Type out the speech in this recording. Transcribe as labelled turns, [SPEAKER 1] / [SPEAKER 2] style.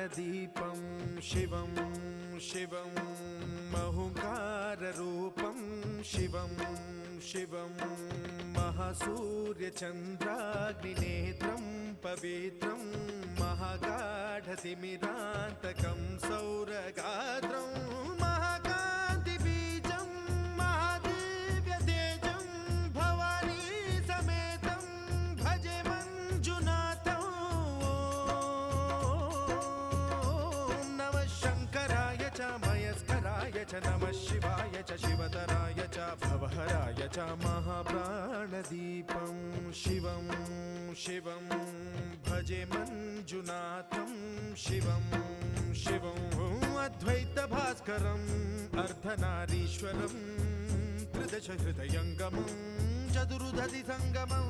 [SPEAKER 1] प्राणदीपं शिवं शिवं महुकाररूपं शिवं शिवं महासूर्यचन्द्राग्निनेत्रं पवित्रं महागाढतिमिरान्तकं सौरगात्रं महाकान्तिबीजं महादिव्यतेजं भवानी समेतं भजे मञ्जुनाथं। ॐ नमः शङ्कराय च मयस्कराय च नमः शिवाय च शिवतराय च भवहराय च महाप्राणदीपं शिवं शिवं भजे मञ्जुनाथं शिवं शिवं अद्वैतभास्करम् अर्धनारीश्वरं त्रिदशहृदयङ्गमं चतुर्दधिसङ्गमं